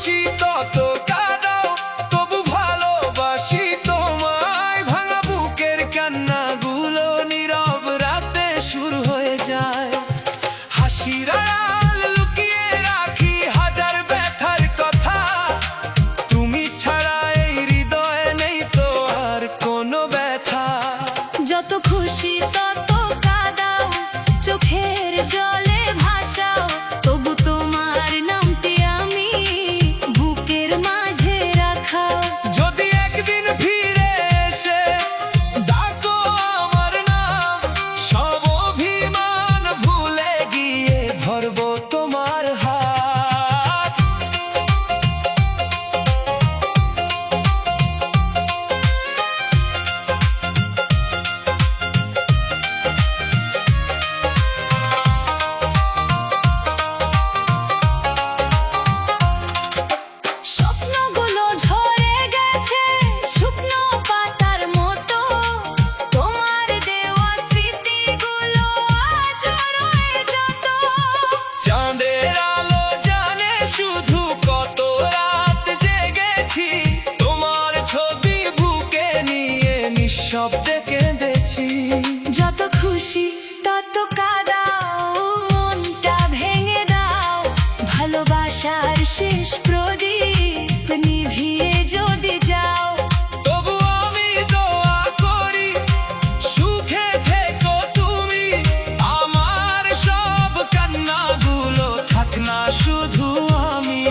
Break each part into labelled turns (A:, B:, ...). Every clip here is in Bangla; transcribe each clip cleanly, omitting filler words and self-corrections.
A: খুশি তত কাঁদাও, তবু ভালোবাসি তোমায়। ভাঙা বুকের কান্নাগুলো নীরব রাতে শুরু হয়ে যায়। হাসির আড়াল লুকিয়ে রাখি হাজার ব্যথার কথা। তুমি ছাড়া এই হৃদয়ে নেই তো আর কোনো ব্যথা।
B: যত খুশি তত কাঁদাও, চোখের জলে ভাসাও, তবু তোমার নামটি আমি বুকের মাঝে রাখাও।
A: যদি একদিন ফিরে এসে ডাকো আমার নাম, সব অভিমান ভুলে গিয়ে ধরবো তোমার হাত।
B: স্বপ্নগুলো ঝরে গেছে শুকনো পাতার মতো, তোমার দেওয়া স্মৃতিগুলো আজও রয়ে যত।
A: চাঁদের আলো জানে শুধু কত রাত জেগেছি, তোমার ছবি বুকে নিয়ে নিঃশব্দে কেঁদেছি।
B: যত খুশি তত কাঁদাও, মনটা ভেঙে দাও, ভালোবাসার শেষ প্রদীপ নিভিয়ে যদি যাও।
A: তবু আমি দোয়া করি সুখে থেকো তুমি, আমার সব কান্নাগুলো থাক না শুধু আমি।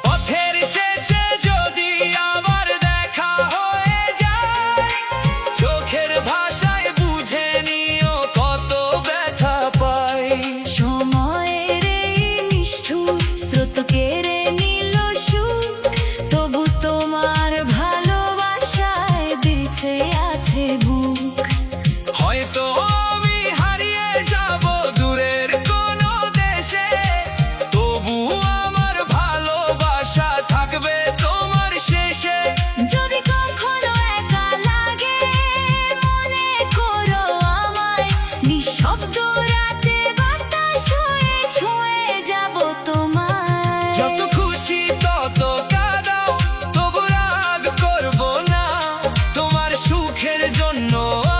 A: পথের শেষে যদি আবার দেখা হয়ে যায়, চোখের ভাষায় বুঝে নিও কত ব্যথা পাই।
B: সময়ের এই নিষ্ঠুর স্রোত কেড়ে নিল সুখ, তবু তোমার ভালোবাসায় বেঁচে আছে বুক।
A: হয়তো আমি হারিয়ে যাব দূরের কোনো দেশে, তবু আমার ভালোবাসা থাকবে তোমার শেষে।
B: যদি কখনো একা লাগে মনে করো আমায়, নিঃশব্দ রাতে বাতাস হয়ে ছুঁয়ে যাব তোমায়।
A: যত খুশি তত কাঁদাও, তবু রাগ করব না, তোমার সুখের জন্য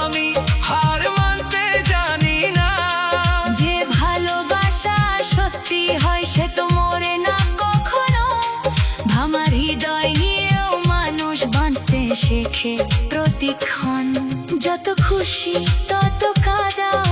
A: আমি হার মানতে জানি না।
B: যে ভালোবাসা সত্যি হয় সে তো মরে না কখনো, ভাঙা হৃদয় নিয়েও মানুষ বাঁচতে শেখে প্রতিক্ষণ। যত খুশি তত কাঁদাও,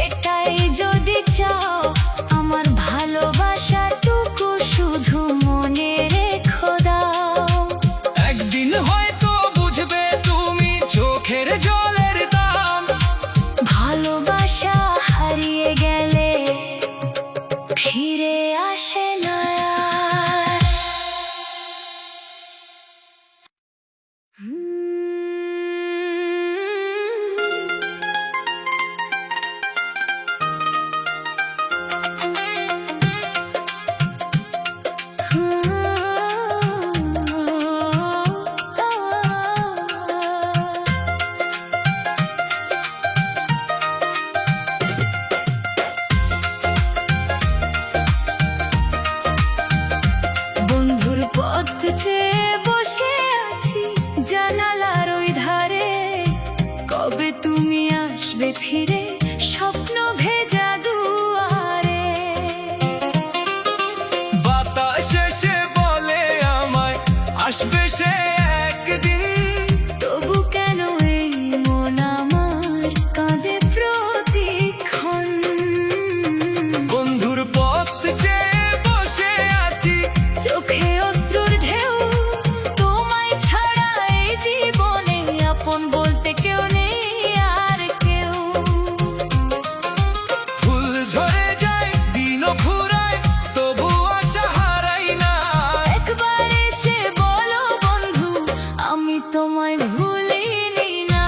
B: এটাই যদি চাও, আমার ভালোবাসাটুকু শুধু মনে রেখো দাও।
A: একদিন হয়তো বুঝবে তুমি চোখের জলের দাম।
B: ভালোবাসা হারিয়ে গেলে ফিরে আসে না আর। বন্ধুর পথ চেয়ে বসে আছি জানালার ওই ধারে, কবে তুমি আসবে ফিরে স্বপ্ন ভেজা দুয়ারে।
A: বাতাস এসে বলে আমায় আসবে সে একদিন,
B: তবু কেন এই মন আমার কাঁদে প্রতিক্ষণ।
A: বন্ধুর পথ চেয়ে বসে আছি,
B: চোখে অশ্রুর ঢেউ, তোমায় ছাড়া এই জীবনে আপন বলতে কেউ নেই আর কেউ।
A: ফুল ঝরে যায় দিনও ফুরায়, তবু আশা হারাই না।
B: একবার এসে বলো বন্ধু আমি তোমায় ভুলিনি না।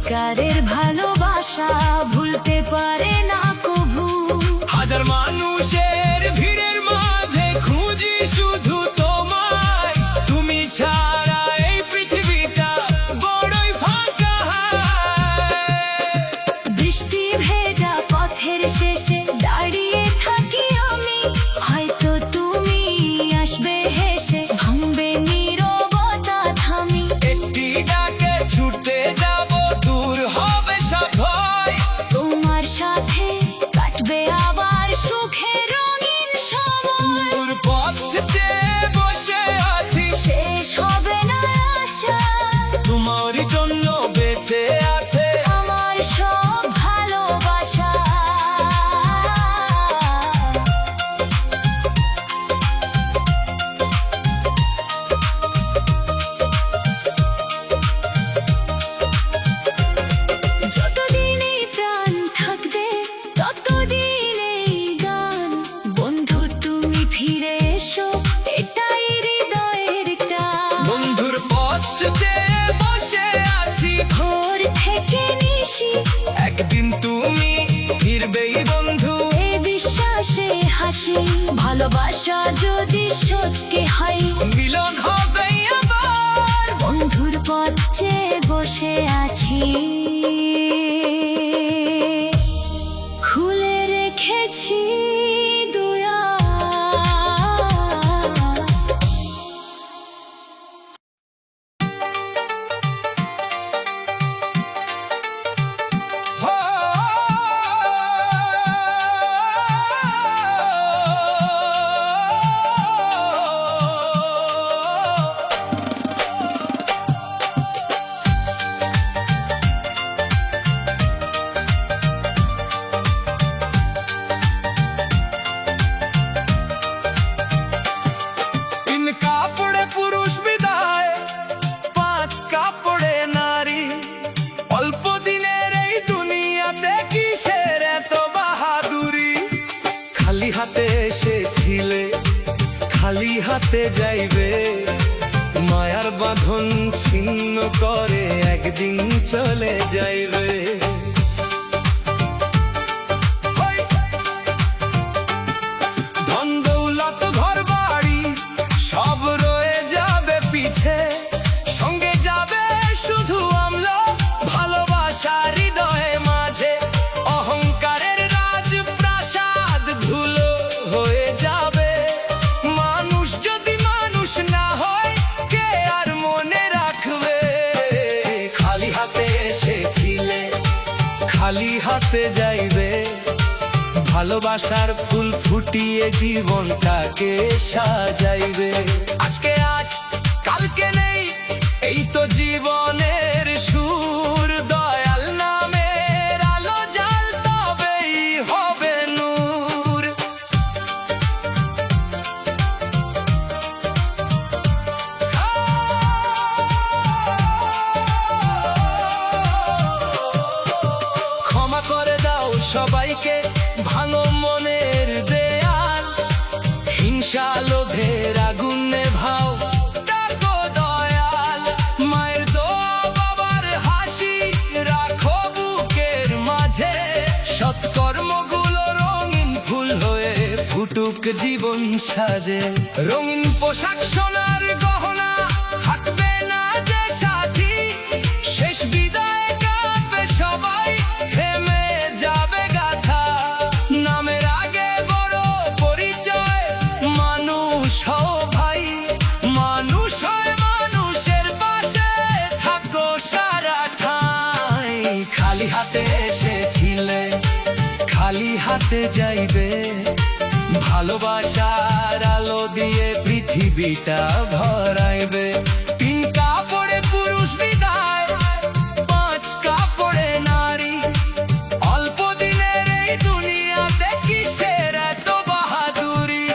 B: সত্যিকারের ভালোবাসা ভুলতে পারে না কভু।
A: হাজার মানুষের ভিড়ের মাঝে খুঁজি শুধু তোমায়, তুমি ছাড়া এই পৃথিবীটা বড়ই ফাঁকা।
B: বৃষ্টি ভেজা পথের শেষে দাঁড়িয়ে থাকি আমি, হয়তো তুমি আসবে হেসে ভাঙবে নীরবতা থামি।
A: একটি ডাকে ছুটে যাব, দূর হবে সব ভয়।
B: তোমার সাথে কাটবে আবার সুখের রঙিন সময়।
A: দূর পথে বসে আছি,
B: শেষ হবে না আশা,
A: তোমারই জন্য বেঁচে আছে
B: আমার সব ভালোবাসা। যতদিন এই প্রাণ থাকবে ততদিন এই গান। বন্ধু তুমি ফিরে এসো, এটাই হৃদয়ের টান।
A: বন্ধুর পথে বসে আছি,
B: ভোর থেকে নিশি
A: একদিন তুমি ফিরবেই বন্ধু।
B: এই বিশ্বাসে হাসি, ভালোবাসা যদি সত্যি হয়
A: মিলন হবে আবার।
B: বন্ধুর পথ চেয়ে বসে আছি, খুলে রেখেছি দুয়া।
A: তিন কাপড়ে পুরুষ বিদায়, পাঁচ কাপড়ে নারী। অল্প দিনের এই দুনিয়াতে কিসের এত বাহাদুরি। খালি হাতে এসেছিলে, খালি হাতে যাইবে। মায়ার বাঁধন ছিন্ন করে একদিন চলে যাইবে। ধন দৌলত ঘর বাড়ি সব রয়ে যাবে পিছে, সঙ্গে যাবে শুধু আমলো ভালোবাসা হৃদয়ে মাঝে। অহংকারের রাজপ্রাসাদ ধুলো হয়ে যাবে। মানুষ যদি মানুষ না হয়, কে আর মনে রাখবে। খালি হাতে এসেছিলে, খালি হাতে যাইবে। ভালোবাসার ফুল ফুটিয়ে জীবনটাকে সাজাইবে। আজকে আজ কালকে নেই, এই তো জীবনের সুর। দয়াল নামের আলো জাল তবেই হবে নূর। ক্ষমা করে দাও সবাইকে, ভাঙো মনের দেয়াল। হিংসা লোভের আগুনে ভাও, ডাকো দয়াল। মায়ের দোয়া বাবার হাসি রাখো বুকের মাঝে। সৎকর্মগুলো রঙিন ফুল হয়ে ফুটুক জীবন সাজে। রঙিন পোশাক সোনার গহনা থাকবে না যে সাথী। শেষ বিদায় কাঁদবে সবাই, থেমে যাবে গাথা। নামের আগে বড় পরিচয়, মানুষ হও ভাই। মানুষ হয় মানুষের পাশে থাকো সারা ঠাই। খালি হাতে এসেছিলে, খালি হাতে যাইবে। ভালোবাসার আলো দিয়ে পৃথিবীটা ভরাইবে। তিন কাপড়ে পুরুষ বিদায়, পাঁচ কাপড়ে নারী। অল্প দিনের এই দুনিয়াতে কিসের এত বাহাদুরি।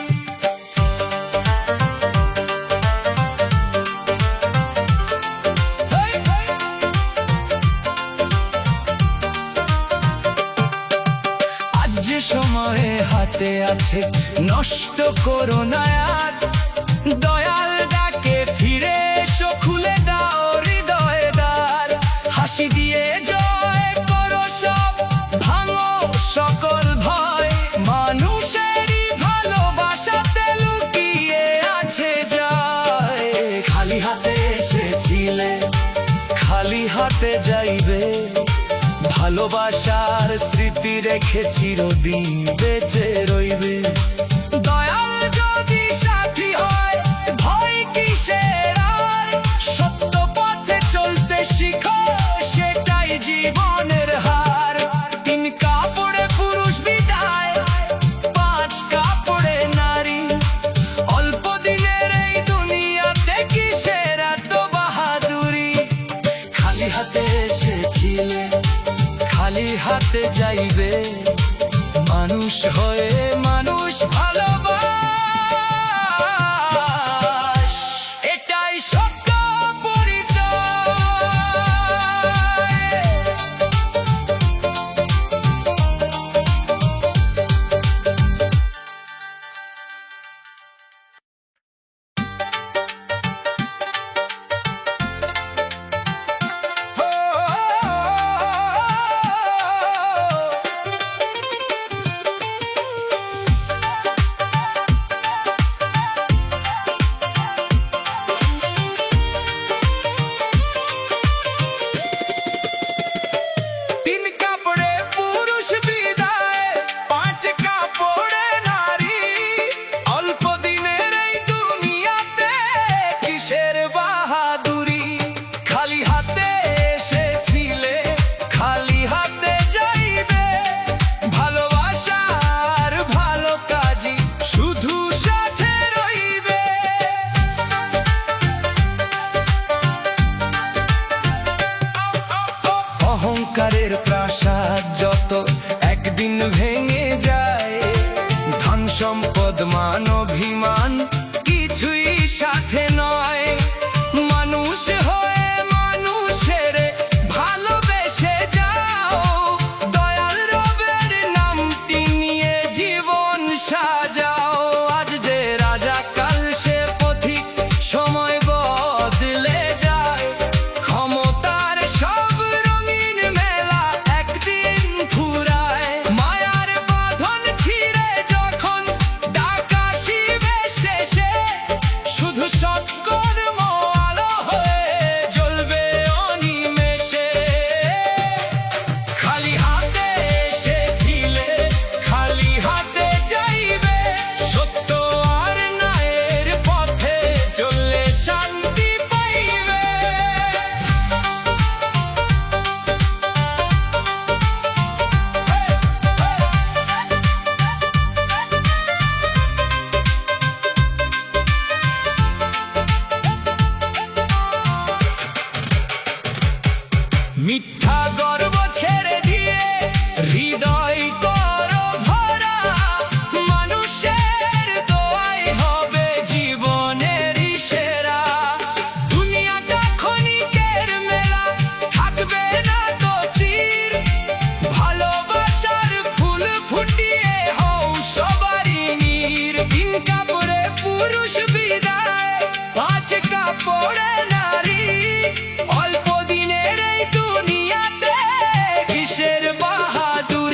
A: আজ যে সময়ে হাতে আছে, নষ্ট করো না আর। দয়াল ডাকে ফিরে এসো, খুলে দাও হৃদয় দ্বার। হাসি দিয়ে হাতে যাইবে, ভালোবাসার স্মৃতি রেখে চিরদিন বেঁচে রইবে। দয়াল যদি সাথী হয় ভয় কিসের আর, সত্য পথে চলতে শিখো সেটাই জীবনের হার। 3 কাপড়ে পুরুষ বিদায়, 5 কাপড়ে নারী, অল্প দিনের এই দুনিয়াতে কিসের এত বাহাদুরি। খালি হাতে এসেছিলে খালি হাতে যাইবে, মানুষ হয়ে মানুষ ভালোবাস, এটাই সত্য পরিচয়। অহংকারের প্রাসাদ যত একদিন ভেঙে যায়, ধন সম্পদ মান অভিমান কিছুই সাথে নয়। মানুষ হয়ে মানুষের ভালোবেসে যাও, দয়াল রবের নামটি নিয়ে জীবন সাজাও। আজ যে রাজা কাল সে পথিক, সময় বদলে যায়, ক্ষমতার সব রঙিন মেলা একদিন ফুরায়। মায়ার বাঁধন ছিঁড়ে যখন ডাক আসিবে শেষে, শুধু সৎকর্ম আলো হয়ে জ্বলবে অনিমেষে। খালি হাতে এসেছিলে খালি হাতে যাইবে, সত্য আর ন্যায়ের পথে চললে শান্তি পাইবে। মিথ্যা গর্ব ছেড়ে দিয়ে হৃদয় করো ভরা, মানুষের দোয়াই হবে জীবনেরই সেরা। দুনিয়াটা ক্ষণিকের মেলা, থাকবে না তো চির, ভালোবাসার ফুল ফুটিয়ে হও সবারই নীর। 3 কাপড়ে পুরুষ বিদায়, 5 কাপড়ে নারী, অল্প দিনের এই দুনিয়াতে কিসের বাহাদুরি।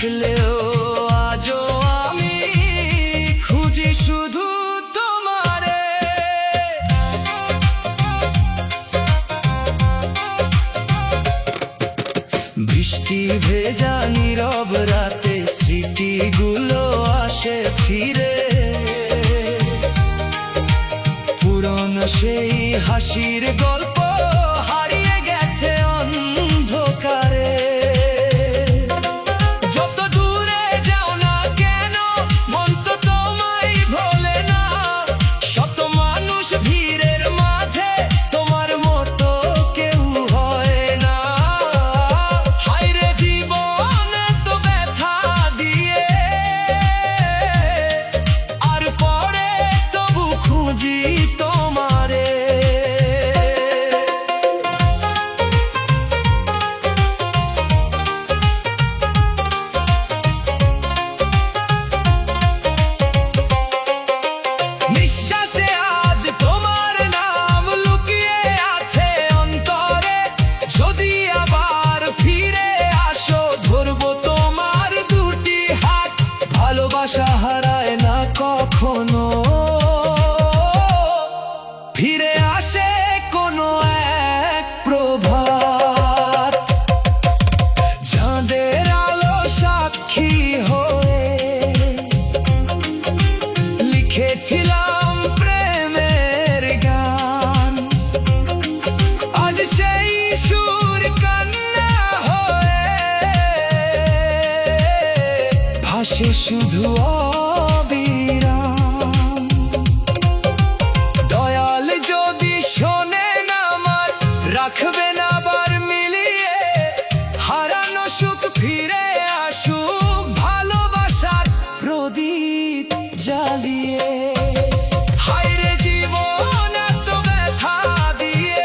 A: থাকলেও আজও আমি খুঁজি শুধু তোমারে। বৃষ্টি ভেজা নীরব রাতে স্মৃতিগুলো আসে ফিরে, পুরনো সেই হাসির গল্প হারিয়ে গেছে অন্ধকারে। যত দূরে যাও না কেন মন তো তোমায় ভোলে না, শত মানুষ ভিড়ের মাঝে তোমার মতো কেউ হয় না। হায়রে জীবন এত ব্যথা দিয়ে, আর পরে তবু খুঁজি তোমারে। নিঃশ্বাসে আজ তোমার নাম লুকিয়ে আছে অন্তরে, যদি আবার ফিরে আসো ধরবো তোমার দুটি হাত। ভালোবাসা হারায় না কখনো, ফিরে আসে কোনো এক প্রভাত। চাঁদের আলো সাক্ষী হয়ে লিখেছিলাম প্রেমের গান, আজ সেই সুর কান্না হয়ে ভাসে শুধু অবিরাম। দয়াল যদি শোনেন আমার, রাখবেন আবার মিলিয়ে, হারানো সুখ ফিরে আসুক ভালোবাসার প্রদীপ জ্বালিয়ে। হায়রে জীবন এত ব্যথা দিয়ে,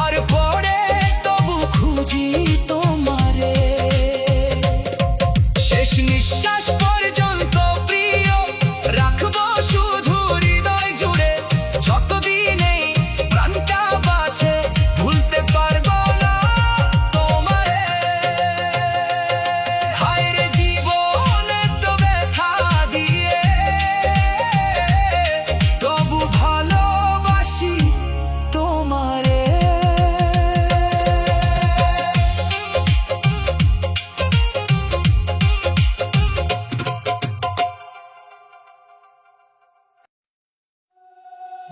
A: আর পরে তবু খুঁজি তোমারে। শেষ নিঃশ্বাস পর্যন্ত প্রিয় রাখবো শুধু হৃদয় জুড়ে, যতদিন এই প্রাণটা বাঁচে ভুলতে পারবো না তোমারে। হায়রে জীবন এত ব্যথা দিয়ে, তবু ভালোবাসি তোমারে।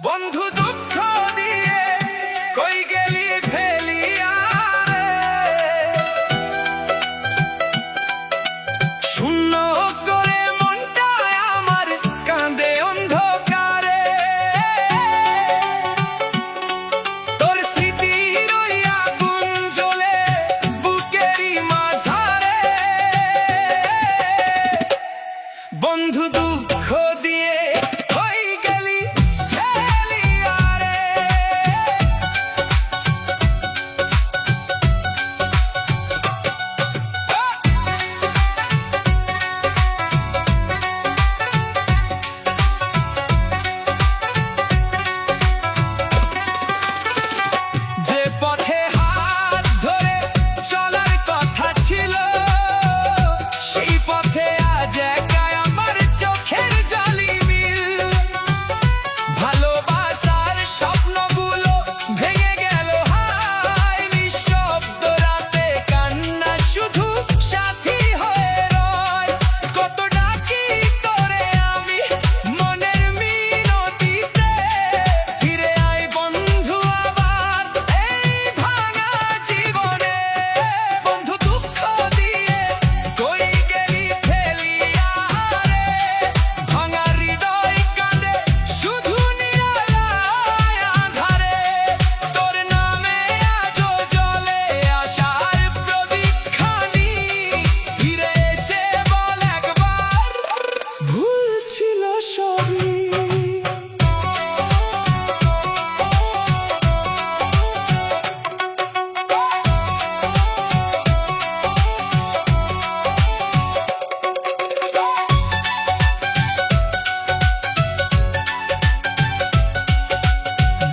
A: বন্ধু দুঃখ দিয়ে কই গেলি ফেলিয়া রে, শূন্য করে মনটা আমার কাঁদে অন্ধকারে। তোর স্মৃতির ওই আগুন জ্বলে বুকেরই মাঝারে। বন্ধু দুঃখ দিয়ে কই গেলি ফেলিয়া রে। যে পথে হাত ধরে চলার কথা ছিল, সেই পথে আজ একা আমার চোখের জলি মিল। ভালোবাসার স্বপ্নগুলো ভেঙে গেল হায়, নিঃশব্দ রাতে কান্না শুধু সাথী হয়ে রয়। কত ডাকি তোরে আমি মনের মিনতিতে, ফিরে আয় বন্ধু আবার এই ভাঙা জীবনে। বন্ধু দুঃখ দিয়ে কই গেলি ফেলিয়া রে, ভাঙা হৃদয় কাঁদে শুধু নিরালায় আঁধারে। তোর নামে আজও জ্বলে আশার প্রদীপখানি, ফিরে এসে বল একবার ভুল ছিল সবই।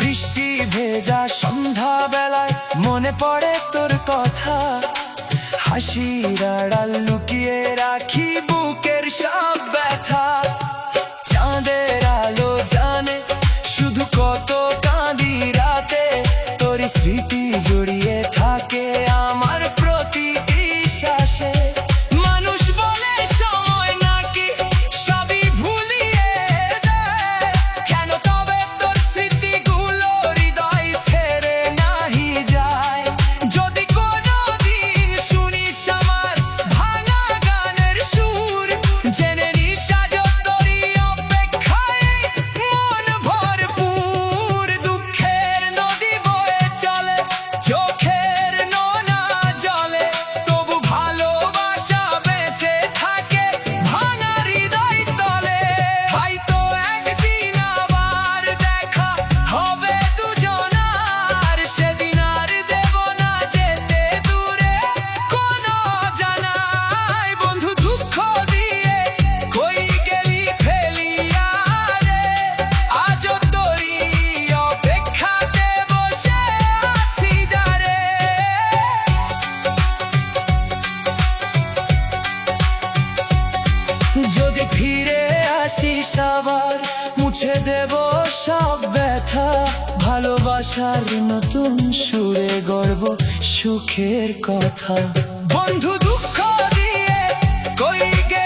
A: বৃষ্টি ভেজা সন্ধ্যা বেলায় মনে পড়ে তোর কথা, হাসির আড়াল লুকিয়ে রাখি বুকের সব ব্যথা। চাঁদের আলো জানে শুধু কত কাঁদি রাতে, তোর স্মৃতি জড়িয়ে থাকে আমার প্রতিটি শ্বাসে। মানুষ বলে সময় নাকি সবই ভুলিয়ে দেয়, কেন তবে তোর স্মৃতিগুলো হৃদয় ছেড়ে নাহি যায়? যদি কোনোদিন শুনিস আমার ভাঙা গানের সুর, জেনে নিস আজ তোরই অপেক্ষায় মন ভরপুর। দুঃখের নদী বয়ে চলে, চোখের নোনা জলে, তবু ভালোবাসা বেঁচে থাকে ভাঙা হৃদয় তলে। হয়তো একদিন আবার দেখা হবে দুজনার, সেদিন আর দেব না যেতে দূরে কোনো জানাই। বন্ধু দুঃখ দিয়ে কই গেলি ফেলিয়া রে, আজও তোরই অপেক্ষাতে বসে আছি যারে। যদি ফিরে আসিস আবার মুছে দেব সব ব্যথা, ভালোবাসার নতুন সুরে গড়ব সুখের কথা। বন্ধু দুঃখ দিয়ে কই গে